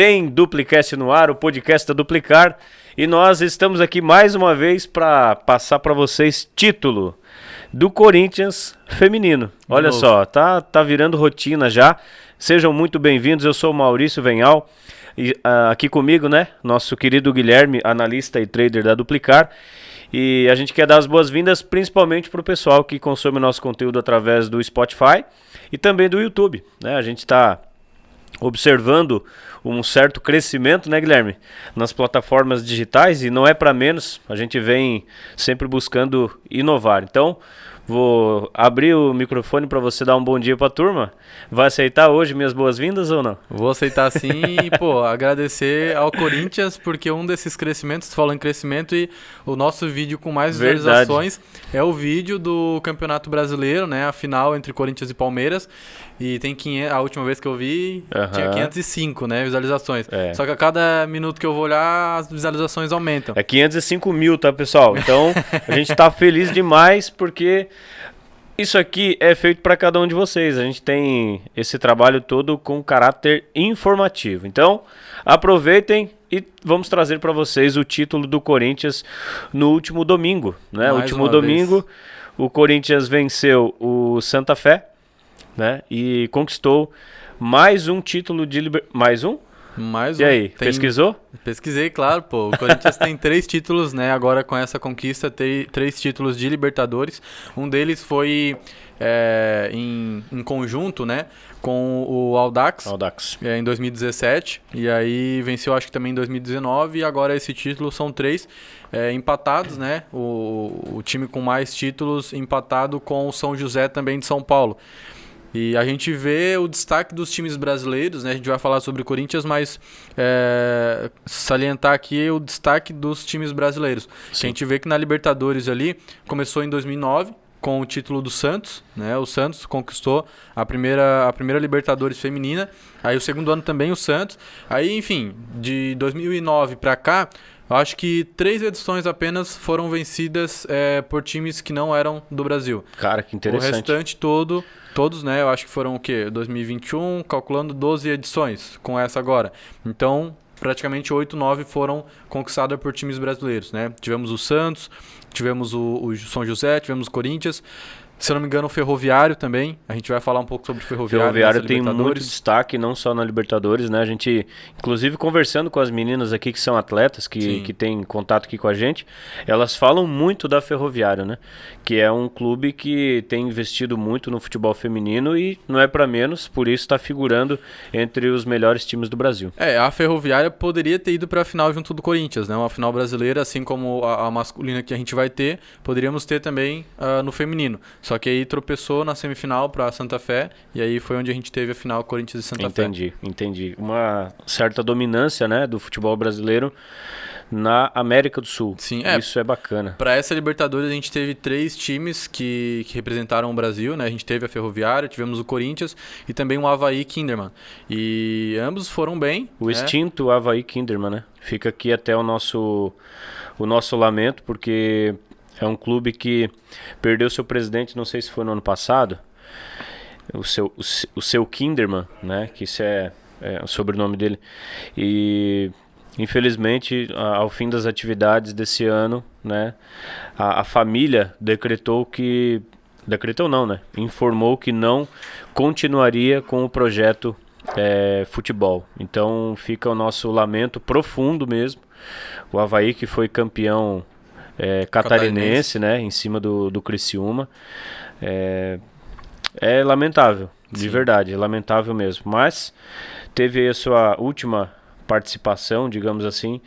Tem Duplicast no ar, o podcast da Duplicar, e nós estamos aqui mais uma vez para passar para vocês título do Corinthians feminino. Olha só, tá virando rotina já. Sejam muito bem-vindos, eu sou o Maurício Venhal, e aqui comigo, né, nosso querido Guilherme, analista e trader da Duplicar. E a gente quer dar as boas-vindas principalmente para o pessoal que consome o nosso conteúdo através do Spotify e também do YouTube, né? A gente está observando um certo crescimento, né, Guilherme, nas plataformas digitais, e não é para menos, a gente vem sempre buscando inovar. Então, vou abrir o microfone para você dar um bom dia para a turma. Vai aceitar hoje minhas boas-vindas ou não? Vou aceitar sim e, agradecer ao Corinthians, porque um desses crescimentos, tu falou em crescimento, e o nosso vídeo com mais visualizações é o vídeo do Campeonato Brasileiro, né, a final entre Corinthians e Palmeiras, e tem 500, a última vez que eu vi, tinha 505, né, visualizações. Só que a cada minuto que eu vou olhar, as visualizações aumentam. É 505 mil, tá, pessoal? Então, a gente tá feliz demais porque isso aqui é feito para cada um de vocês. A gente tem esse trabalho todo com caráter informativo. Então, aproveitem e vamos trazer para vocês o título do Corinthians no último domingo, né? Último domingo, o Corinthians venceu o Santa Fé, né? E conquistou mais um título de mais um? Mais e aí, pesquisou? Pesquisei, claro, pô. O Corinthians tem 3 títulos, né? Agora com essa conquista tem 3 títulos de Libertadores. Um deles foi em conjunto, né? Com o Audax. Em 2017. E aí venceu, acho que também em 2019. E agora esse título são 3 empatados, né? O time com mais títulos empatado com o São José também de São Paulo. E a gente vê o destaque dos times brasileiros, né? A gente vai falar sobre o Corinthians, mas salientar aqui o destaque dos times brasileiros. A gente vê que na Libertadores ali, começou em 2009 com o título do Santos, né? O Santos conquistou a primeira Libertadores feminina, aí o segundo ano também o Santos. Aí, enfim, de 2009 para cá, eu acho que 3 edições apenas foram vencidas por times que não eram do Brasil. Cara, que interessante. O restante todos, né? Eu acho que foram o quê? 2021, calculando 12 edições com essa agora. Então, praticamente 8, 9 foram conquistadas por times brasileiros, né? Tivemos o Santos, tivemos o São José, tivemos o Corinthians. Se eu não me engano, o Ferroviário também. A gente vai falar um pouco sobre o Ferroviário. O Ferroviário tem muito destaque, não só na Libertadores, né? A gente, inclusive, conversando com as meninas aqui que são atletas, que têm contato aqui com a gente, elas falam muito da Ferroviário, né? Que é um clube que tem investido muito no futebol feminino e não é para menos, por isso está figurando entre os melhores times do Brasil. A Ferroviária poderia ter ido para a final junto do Corinthians, né? Uma final brasileira, assim como a masculina que a gente vai ter, poderíamos ter também no feminino. Só que aí tropeçou na semifinal para Santa Fé, e aí foi onde a gente teve a final Corinthians e Santa Fé. Entendi. Uma certa dominância, né, do futebol brasileiro na América do Sul. Sim, isso é bacana. Para essa Libertadores a gente teve 3 times que representaram o Brasil, né? A gente teve a Ferroviária, tivemos o Corinthians e também o Avaí Kinderman. E ambos foram bem. O extinto Avaí Kinderman, né? Fica aqui até o nosso lamento, porque é um clube que perdeu seu presidente, não sei se foi no ano passado, o seu Kinderman, né? Que isso é o sobrenome dele. E infelizmente, ao fim das atividades desse ano, né, a família informou que não continuaria com o projeto futebol. Então fica o nosso lamento profundo mesmo. O Avaí, que foi campeão catarinense, né, em cima do Criciúma, é lamentável, de verdade, é lamentável mesmo. Mas teve a sua última participação, digamos assim,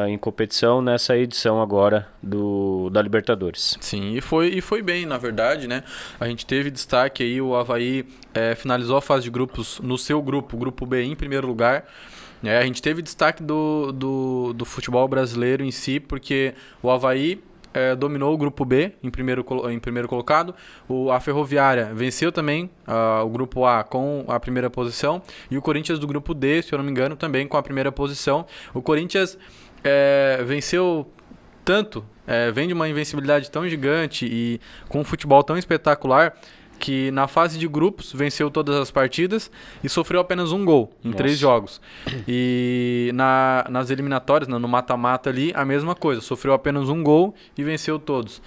em competição nessa edição agora da Libertadores. Sim, e foi bem, na verdade, né? A gente teve destaque aí, o Avaí finalizou a fase de grupos no seu grupo, o grupo B, em primeiro lugar. A gente teve destaque do futebol brasileiro em si, porque o Avaí dominou o grupo B em primeiro colocado. A Ferroviária venceu também o grupo A com a primeira posição. E o Corinthians do grupo D, se eu não me engano, também com a primeira posição. O Corinthians venceu tanto, vem de uma invencibilidade tão gigante e com um futebol tão espetacular, que na fase de grupos venceu todas as partidas e sofreu apenas um gol em 3 jogos. E nas eliminatórias, no mata-mata ali, a mesma coisa. Sofreu apenas um gol e venceu todos.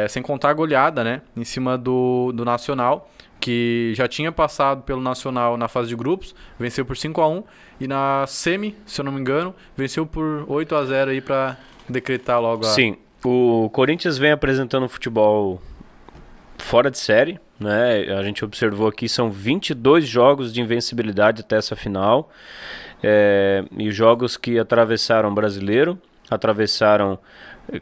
Sem contar a goleada, né? Em cima do Nacional, que já tinha passado pelo Nacional na fase de grupos, venceu por 5-1. E na semi, se eu não me engano, venceu por 8-0 aí para decretar logo a... Sim, o Corinthians vem apresentando um futebol fora de série, né? A gente observou aqui, são 22 jogos de invencibilidade até essa final, e jogos que atravessaram Brasileiro, atravessaram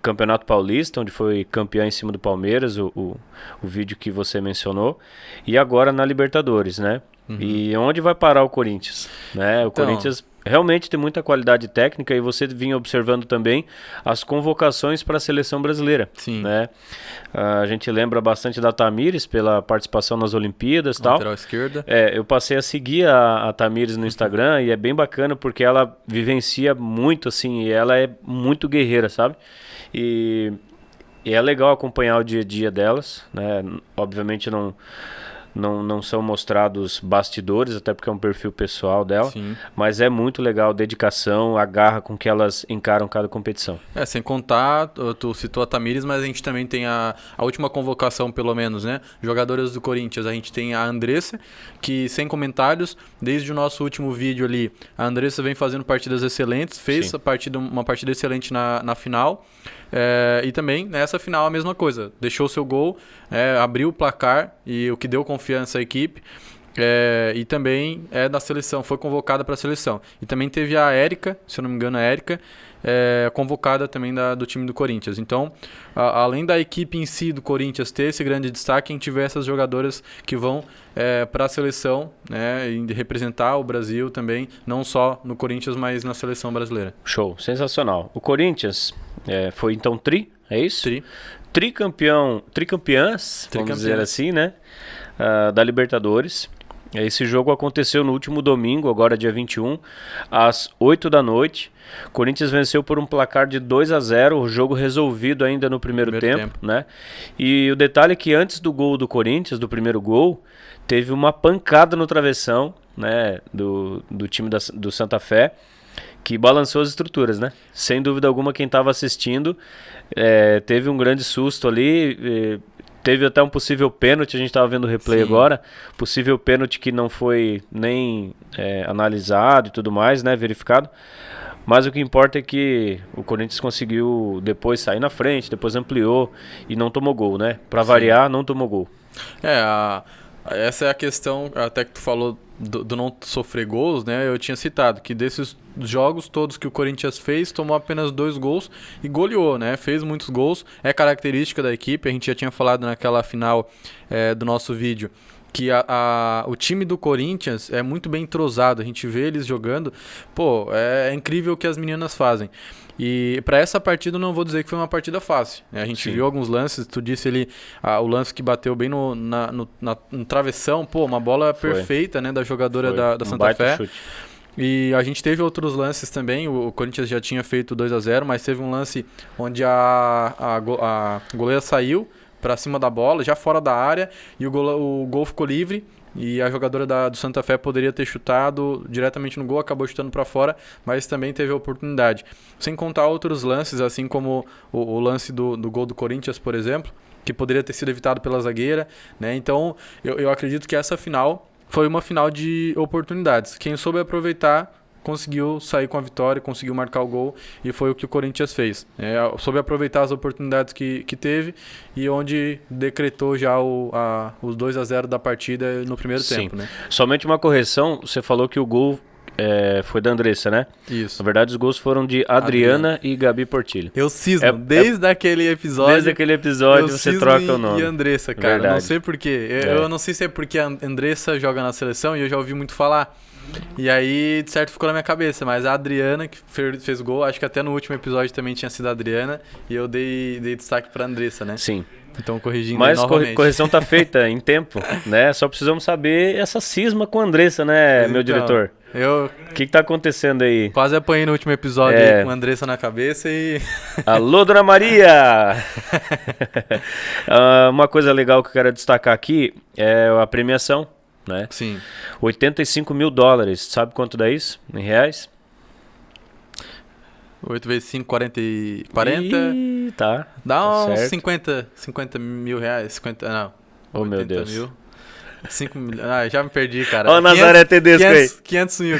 Campeonato Paulista, onde foi campeão em cima do Palmeiras, o vídeo que você mencionou, e agora na Libertadores, né? E onde vai parar o Corinthians? Né? O Corinthians realmente tem muita qualidade técnica, e você vinha observando também as convocações para a seleção brasileira. Sim. Né? A gente lembra bastante da Tamires pela participação nas Olimpíadas e tal. Lateral esquerda. Eu passei a seguir a Tamires no Instagram, e é bem bacana porque ela vivencia muito, assim, e ela é muito guerreira, sabe? E é legal acompanhar o dia a dia delas, né? Obviamente não são mostrados bastidores, até porque é um perfil pessoal dela. Sim. Mas é muito legal a dedicação, a garra com que elas encaram cada competição. Sem contar, tu citou a Tamires, mas a gente também tem a última convocação, pelo menos, né? Jogadoras do Corinthians, a gente tem a Andressa, que sem comentários, desde o nosso último vídeo ali, a Andressa vem fazendo partidas excelentes, fez uma partida excelente na final. E também nessa final a mesma coisa, deixou seu gol, abriu o placar, e o que deu confiança à equipe. E também da seleção, foi convocada para a seleção. E também teve a Érica, se eu não me engano, convocada também do time do Corinthians. Então, além da equipe em si do Corinthians ter esse grande destaque, a gente vê essas jogadoras que vão para a seleção, né, e representar o Brasil também, não só no Corinthians, mas na seleção brasileira. Show, sensacional. O Corinthians foi então é isso? Tricampeãs, vamos dizer assim, né? Da Libertadores. Esse jogo aconteceu no último domingo, agora dia 21, às 8 da noite. Corinthians venceu por um placar de 2-0, o jogo resolvido ainda no primeiro tempo, né? E o detalhe é que antes do gol do Corinthians, do primeiro gol, teve uma pancada no travessão, né, do time do Santa Fé, que balançou as estruturas, né? Sem dúvida alguma, quem estava assistindo teve um grande susto ali. Teve até um possível pênalti, a gente estava vendo o replay agora, possível pênalti que não foi nem analisado e tudo mais, né, verificado. Mas o que importa é que o Corinthians conseguiu depois sair na frente, depois ampliou e não tomou gol, né? Para variar, não tomou gol. Essa é a questão, até que tu falou do não sofrer gols, né? Eu tinha citado que desses jogos todos que o Corinthians fez, tomou apenas 2 gols e goleou, né? Fez muitos gols, é característica da equipe. A gente já tinha falado naquela final do nosso vídeo que o time do Corinthians é muito bem entrosado. A gente vê eles jogando, é incrível o que as meninas fazem. E para essa partida eu não vou dizer que foi uma partida fácil, né? A gente viu alguns lances, tu disse ali o lance que bateu bem no travessão, uma bola perfeita, né, da jogadora da Santa Fé. Chute. E a gente teve outros lances também, o Corinthians já tinha feito 2-0, mas teve um lance onde a goleira saiu para cima da bola, já fora da área, e o gol ficou livre. E a jogadora do Santa Fé poderia ter chutado diretamente no gol, acabou chutando para fora, mas também teve a oportunidade. Sem contar outros lances, assim como o lance do gol do Corinthians, por exemplo, que poderia ter sido evitado pela zagueira, né? Então, eu acredito que essa final foi uma final de oportunidades. Quem soube aproveitar conseguiu sair com a vitória, conseguiu marcar o gol, e foi o que o Corinthians fez. Soube aproveitar as oportunidades que teve, e onde decretou já os 2-0 da partida no primeiro tempo. Né? Somente uma correção, você falou que o gol foi da Andressa, né? Isso. Na verdade, os gols foram de Adriana e Gabi Portilho. Eu cismo, desde aquele episódio... Desde aquele episódio você troca o nome. E Andressa, cara, verdade. Não sei porquê. Eu não sei se é porque a Andressa joga na seleção, e eu já ouvi muito falar. E aí, de certo, ficou na minha cabeça. Mas a Adriana, que fez gol, acho que até no último episódio também tinha sido a Adriana. E eu dei destaque pra Andressa, né? Sim. Então, corrigindo mas novamente. Mas correção tá feita em tempo, né? Só precisamos saber essa cisma com a Andressa, né, meu diretor? Eu O que tá acontecendo aí? quase apanhei no último episódio aí com a Andressa na cabeça e... Alô, Dona Maria! Uma coisa legal que eu quero destacar aqui é a premiação, né? Sim. $85 mil. Sabe quanto dá isso em reais? 8 vezes 5, 40 e... 40? Ih, tá. Dá tá uns certo. 50 mil reais. 50, não. Oh, meu 80 Deus. mil. 5 mil. Ah, já me perdi, cara. Ó o Nazaré Tedesco aí. 500 mil.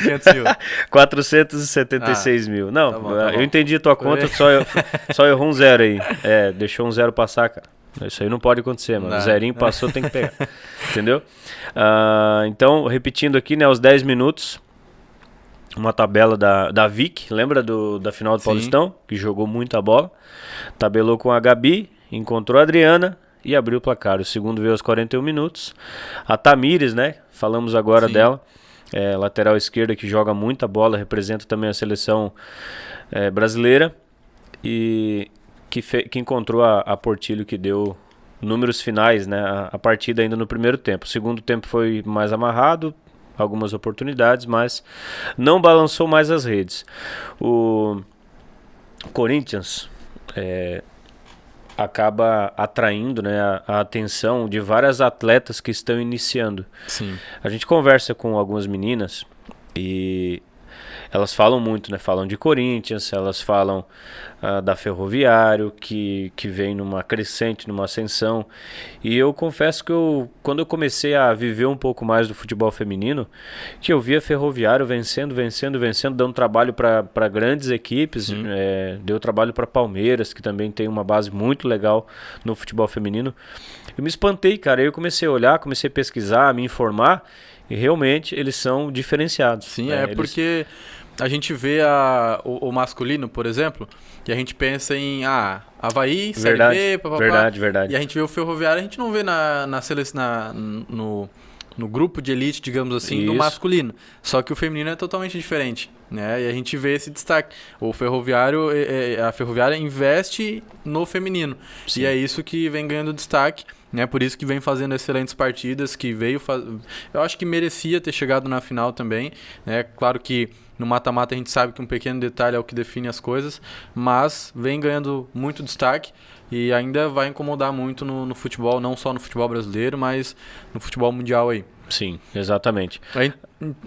476 mil. Não, tá bom. eu entendi a tua conta, só errou um zero aí. Deixou um zero passar, cara. Isso aí não pode acontecer, mano. Não. O zerinho passou, tem que pegar. Entendeu? Então, repetindo aqui, né, aos 10 minutos, uma tabela da Vic, lembra da final do Sim. Paulistão? Que jogou muita bola. Tabelou com a Gabi, encontrou a Adriana e abriu o placar. O segundo veio aos 41 minutos. A Tamires, né? Falamos agora Sim. dela. Lateral esquerda que joga muita bola, representa também a seleção brasileira. E que encontrou a Portillo, que deu números finais, né? A partida ainda no primeiro tempo. O segundo tempo foi mais amarrado, algumas oportunidades, mas não balançou mais as redes. O Corinthians acaba atraindo, né, a atenção de várias atletas que estão iniciando. Sim. A gente conversa com algumas meninas e elas falam muito, né? Falam de Corinthians, elas falam da Ferroviário, que vem numa crescente, numa ascensão. E eu confesso que quando eu comecei a viver um pouco mais do futebol feminino, que eu via Ferroviário vencendo, dando trabalho para grandes equipes, deu trabalho para Palmeiras, que também tem uma base muito legal no futebol feminino. Eu me espantei, cara. Aí eu comecei a olhar, comecei a pesquisar, a me informar, e realmente eles são diferenciados. Sim, né? porque a gente vê o masculino, por exemplo, e a gente pensa em Avaí, Série B, papapá. Verdade. E a gente vê o Ferroviário, a gente não vê na seleção, no grupo de elite, digamos assim, do Isso. masculino. Só que o feminino é totalmente diferente, né? E a gente vê esse destaque. O Ferroviário, a Ferroviária investe no feminino. Sim. E é isso que vem ganhando destaque, né? Por isso que vem fazendo excelentes partidas, que eu acho que merecia ter chegado na final também, né? Claro que no mata-mata a gente sabe que um pequeno detalhe é o que define as coisas, mas vem ganhando muito destaque e ainda vai incomodar muito no futebol, não só no futebol brasileiro, mas no futebol mundial aí. Sim, exatamente. Aí,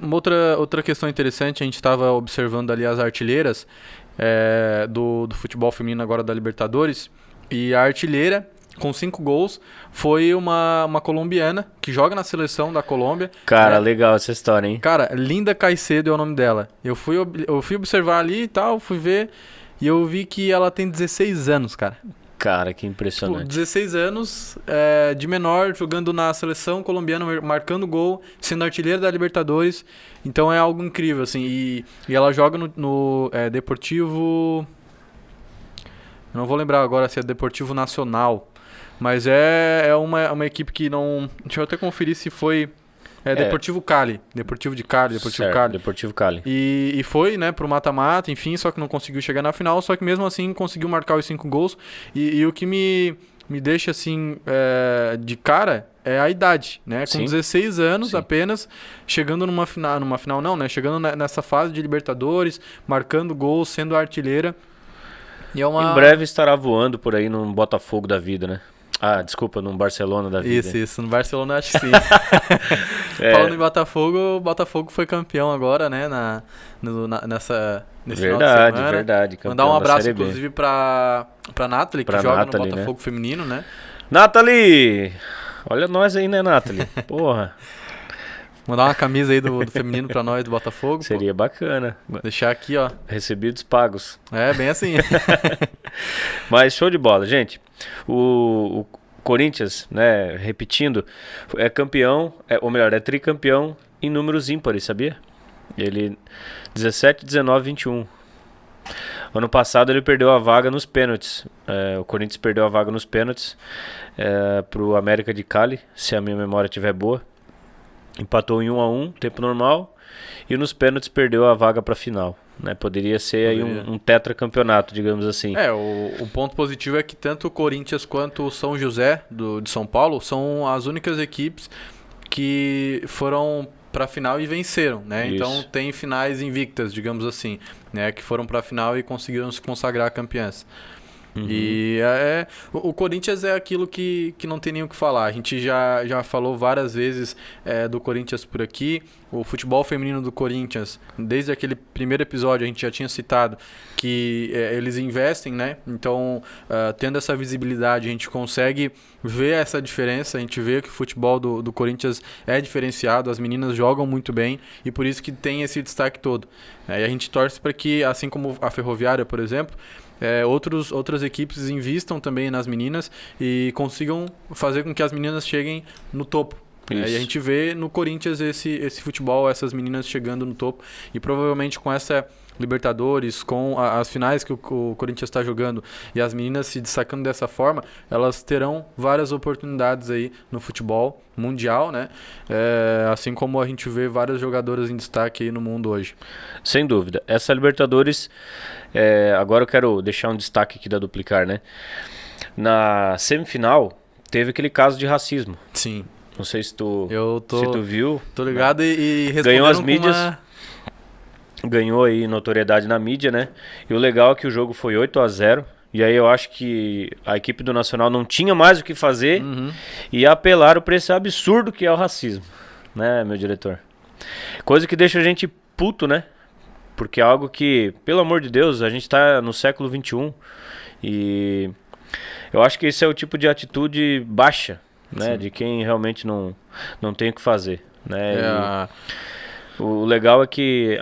uma outra questão interessante, a gente estava observando ali as artilheiras do futebol feminino agora da Libertadores, e a artilheira com 5 gols foi uma colombiana que joga na seleção da Colômbia. Cara, legal essa história, hein? Cara, Linda Caicedo é o nome dela. Eu fui observar ali e tal, fui ver, e eu vi que ela tem 16 anos, cara. Cara, que Tipo, impressionante. 16 anos, de menor, jogando na seleção colombiana, marcando gol, sendo artilheira da Libertadores. Então é algo incrível, assim. E ela joga no Deportivo... Eu não vou lembrar agora se é Deportivo Nacional. Mas é uma equipe que não... Deixa eu até conferir se foi... Deportivo Cali. Deportivo de Cali, Deportivo Certo, Cali. Deportivo Cali. E foi, né, pro mata-mata, enfim, só que não conseguiu chegar na final, só que mesmo assim conseguiu marcar os 5 gols. E o que me deixa, assim, de cara é a idade, né? Com Sim. 16 anos Sim. apenas, chegando numa final não, né? Chegando nessa fase de Libertadores, marcando gols, sendo artilheira. E é uma... Em breve estará voando por aí num Botafogo da vida, né? Desculpa, num Barcelona da vida. Isso. No Barcelona acho que sim. Falando em Botafogo, o Botafogo foi campeão agora, né? Nesse final de semana. Verdade. Mandar um campeão da abraço, Série B. inclusive, pra Nathalie, que Pra joga Nathalie, no Botafogo feminino, né? Nathalie! Olha nós aí, né, Nathalie? Porra, Mandar uma camisa aí do feminino pra nós, do Botafogo. seria bacana. Pô. Deixar aqui, ó. Recebidos pagos. É, bem assim. Mas show de bola, gente. O Corinthians, né, repetindo, é campeão, ou melhor, é tricampeão em números ímpares, sabia? Ele 17, 19, 21. Ano passado ele perdeu a vaga nos pênaltis. O Corinthians perdeu a vaga nos pênaltis pro América de Cali, se a minha memória estiver boa. Empatou em 1-1, tempo normal, e nos pênaltis perdeu a vaga para a final. Né? Poderia ser aí um tetracampeonato, digamos assim. O ponto positivo é que tanto o Corinthians quanto o São José de São Paulo são as únicas equipes que foram para a final e venceram, né? Isso. Então tem finais invictas, digamos assim, né? Que foram para a final e conseguiram se consagrar campeãs. E o Corinthians é aquilo que não tem nem o que falar. A gente já falou várias vezes do Corinthians por aqui. O futebol feminino do Corinthians, desde aquele primeiro episódio, a gente já tinha citado que eles investem, né? Então, tendo essa visibilidade, a gente consegue ver essa diferença. A gente vê que o futebol do Corinthians é diferenciado, as meninas jogam muito bem e por isso que tem esse destaque todo. E a gente torce para que, assim como a Ferroviária, por exemplo, outras equipes invistam também nas meninas e consigam fazer com que as meninas cheguem no topo. E a gente vê no Corinthians esse futebol, essas meninas chegando no topo. E provavelmente com essa Libertadores, com as finais que o Corinthians está jogando e as meninas se destacando dessa forma, elas terão várias oportunidades aí no futebol mundial, né? Assim como a gente vê várias jogadoras em destaque aí no mundo hoje. Sem dúvida. Essa Libertadores, agora eu quero deixar um destaque aqui da Duplicar, né? Na semifinal, teve aquele caso de racismo. Sim. Não sei se tu viu. Tô ligado e ganhou as mídias. Ganhou aí notoriedade na mídia, né? E o legal é que o jogo foi 8-0. E aí eu acho que a equipe do Nacional não tinha mais o que fazer e apelaram para esse absurdo que é o racismo, né, meu diretor? Coisa que deixa a gente puto, né? Porque é algo que, pelo amor de Deus, a gente tá no século XXI e eu acho que esse é o tipo de atitude baixa, né? Sim. De quem realmente não tem o que fazer, né? O legal é que...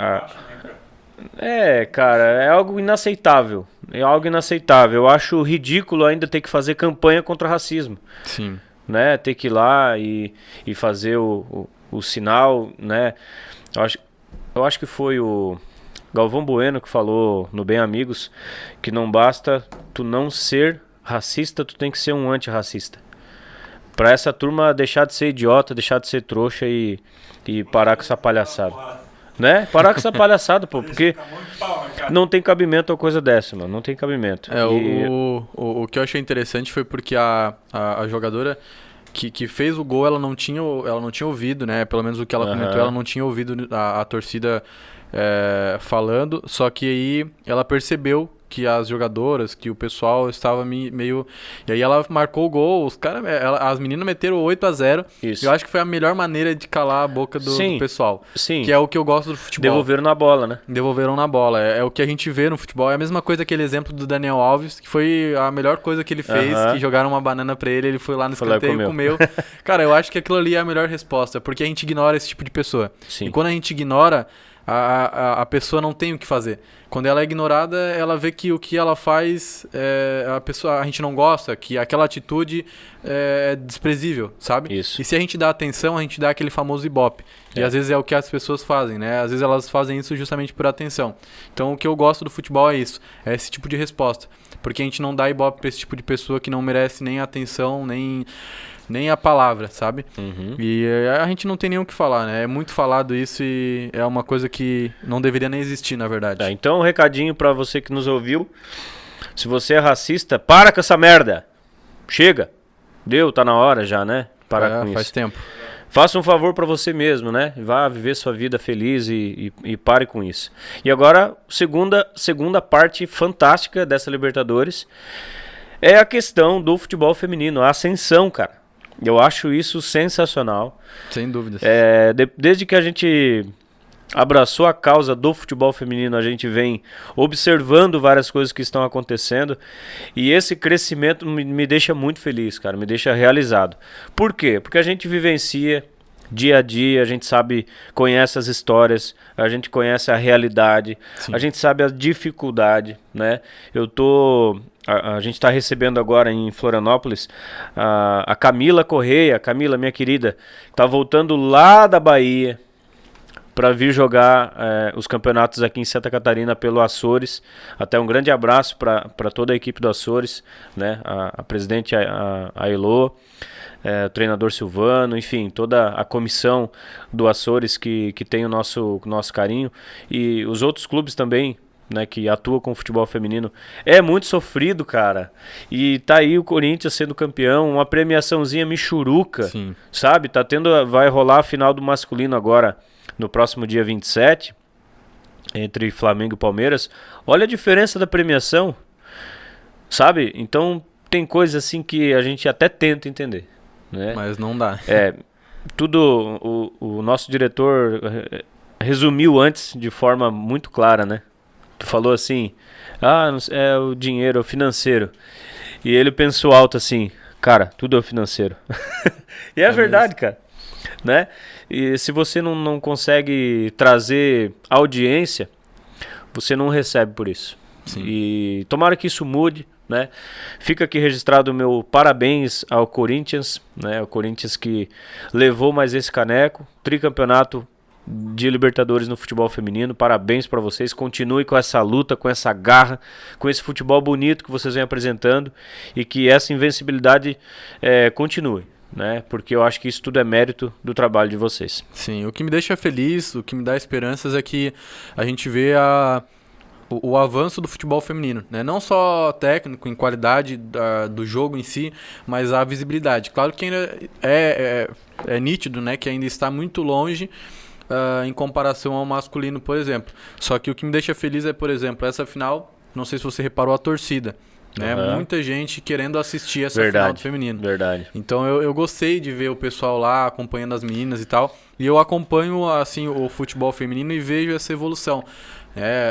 cara, é algo inaceitável. É algo inaceitável. Eu acho ridículo ainda ter que fazer campanha contra o racismo. Sim. Né? Ter que ir lá e fazer o sinal, né? Eu acho que foi o Galvão Bueno que falou no Bem Amigos que não basta tu não ser racista, tu tem que ser um antirracista. Pra essa turma deixar de ser idiota, deixar de ser trouxa e parar com essa palhaçada. Né? Parar com essa palhaçada, pô, porque não tem cabimento a coisa dessa, mano. Não tem cabimento. O que eu achei interessante foi porque a jogadora que fez o gol, ela não tinha ouvido, né? Pelo menos o que ela comentou, ela não tinha ouvido a torcida falando, só que aí ela percebeu que as jogadoras, que o pessoal estava meio... E aí ela marcou o gol, as meninas meteram 8-0. Isso. Eu acho que foi a melhor maneira de calar a boca do pessoal. Sim. Que é o que eu gosto do futebol. Devolveram na bola, né? Devolveram na bola. É o que a gente vê no futebol. É a mesma coisa aquele exemplo do Daniel Alves, que foi a melhor coisa que ele fez, que jogaram uma banana pra ele foi lá no escanteio e comeu. Cara, eu acho que aquilo ali é a melhor resposta, porque a gente ignora esse tipo de pessoa. Sim. E quando a gente ignora, a pessoa não tem o que fazer. Quando ela é ignorada, ela vê que o que ela faz, a gente não gosta, que aquela atitude é desprezível, sabe? Isso. E se a gente dá atenção, a gente dá aquele famoso ibope. E às vezes é o que as pessoas fazem, né? Às vezes elas fazem isso justamente por atenção. Então o que eu gosto do futebol é isso, é esse tipo de resposta. Porque a gente não dá ibope pra esse tipo de pessoa que não merece nem atenção, nem a palavra, sabe? E a gente não tem nem o que falar, né? É muito falado isso e é uma coisa que não deveria nem existir, na verdade. Então, um recadinho pra você que nos ouviu. Se você é racista, para com essa merda. Chega. Deu, tá na hora já, né? Parar com isso. Faz tempo. Faça um favor pra você mesmo, né? Vá viver sua vida feliz e pare com isso. E agora, segunda parte fantástica dessa Libertadores é a questão do futebol feminino, a ascensão, cara. Eu acho isso sensacional. Sem dúvidas. Desde que a gente abraçou a causa do futebol feminino, a gente vem observando várias coisas que estão acontecendo. E esse crescimento me deixa muito feliz, cara. Me deixa realizado. Por quê? Porque a gente vivencia dia a dia, a gente conhece as histórias, a gente conhece a realidade, a gente sabe a dificuldade, né? A gente está recebendo agora em Florianópolis a Camila Correia. Camila, minha querida, está voltando lá da Bahia para vir jogar os campeonatos aqui em Santa Catarina pelo Açores. Até um grande abraço para toda a equipe do Açores, né? A presidente a Elô, o treinador Silvano, enfim, toda a comissão do Açores que tem o nosso carinho. E os outros clubes também né, que atua com o futebol feminino, é muito sofrido, cara. E tá aí o Corinthians sendo campeão, uma premiaçãozinha michuruca, Sim. sabe? Vai rolar a final do masculino agora, no próximo dia 27, entre Flamengo e Palmeiras. Olha a diferença da premiação, sabe? Então tem coisa assim que a gente até tenta entender, né? Mas não dá. O nosso diretor resumiu antes de forma muito clara, né? Tu falou assim, é o dinheiro, é o financeiro. E ele pensou alto assim, cara, tudo é o financeiro. E é verdade, mesmo, cara. Né? E se você não consegue trazer audiência, você não recebe por isso. Sim. E tomara que isso mude, né? Fica aqui registrado o meu parabéns ao Corinthians, né? O Corinthians que levou mais esse caneco, tricampeonato de Libertadores no futebol feminino. Parabéns para vocês, continue com essa luta, com essa garra, com esse futebol bonito que vocês vêm apresentando e que essa invencibilidade continue, né? Porque eu acho que isso tudo é mérito do trabalho de vocês. Sim, o que me deixa feliz, o que me dá esperanças é que a gente vê o avanço do futebol feminino, né? Não só técnico, em qualidade do jogo em si, mas a visibilidade. Claro que ainda é nítido, né, que ainda está muito longe em comparação ao masculino, por exemplo. Só que o que me deixa feliz é, por exemplo, essa final, não sei se você reparou a torcida, né? Muita gente querendo assistir essa final do feminino. Verdade. Então eu gostei de ver o pessoal lá acompanhando as meninas e tal. E eu acompanho assim o futebol feminino e vejo essa evolução.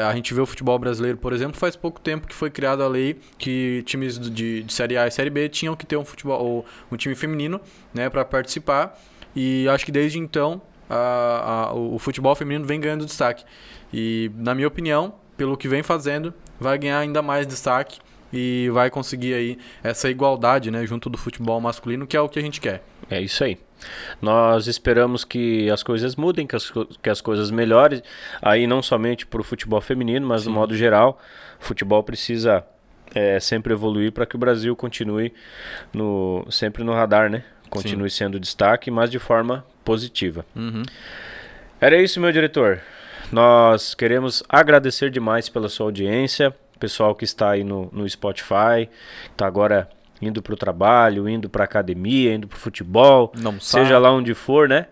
A gente vê o futebol brasileiro, por exemplo, faz pouco tempo que foi criada a lei que times de Série A e Série B tinham que ter um time feminino, né, para participar. E acho que desde então o futebol feminino vem ganhando destaque. E, na minha opinião, pelo que vem fazendo, vai ganhar ainda mais destaque e vai conseguir aí essa igualdade, né, junto do futebol masculino, que é o que a gente quer. É isso aí. Nós esperamos que as coisas mudem, que as coisas melhorem, aí não somente para o futebol feminino, mas, sim, no modo geral, o futebol precisa sempre evoluir para que o Brasil continue sempre no radar, né? Continue, sim, sendo destaque, mas de forma positiva. Uhum. Era isso, meu diretor. Nós queremos agradecer demais pela sua audiência, pessoal que está aí no Spotify, está agora indo para o trabalho, indo para a academia, indo para o futebol, seja lá onde for, né?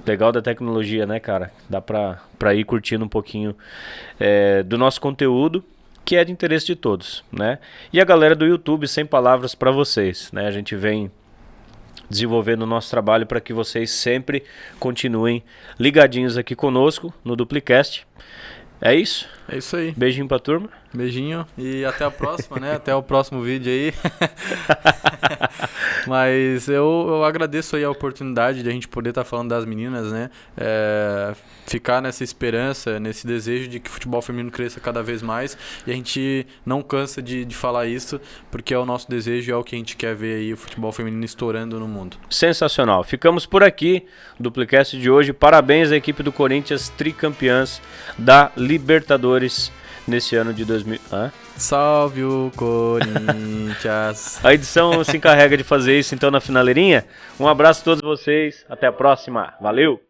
Legal da tecnologia, né, cara? Dá para ir curtindo um pouquinho do nosso conteúdo, que é de interesse de todos, né? E a galera do YouTube, sem palavras para vocês, né? A gente vem desenvolvendo o nosso trabalho para que vocês sempre continuem ligadinhos aqui conosco no Duplicast. É isso? É isso aí. Beijinho pra turma. Beijinho e até a próxima, né? Até o próximo vídeo aí. Mas eu agradeço aí a oportunidade de a gente poder estar falando das meninas, né? Ficar nessa esperança, nesse desejo de que o futebol feminino cresça cada vez mais. E a gente não cansa de falar isso, porque é o nosso desejo e é o que a gente quer ver aí, o futebol feminino estourando no mundo. Sensacional. Ficamos por aqui, Duplicast de hoje. Parabéns à equipe do Corinthians, tricampeãs da Libertadores nesse ano de 2000. Salve o Corinthians! A edição se encarrega de fazer isso então na finaleirinha. Um abraço a todos vocês. Até a próxima. Valeu!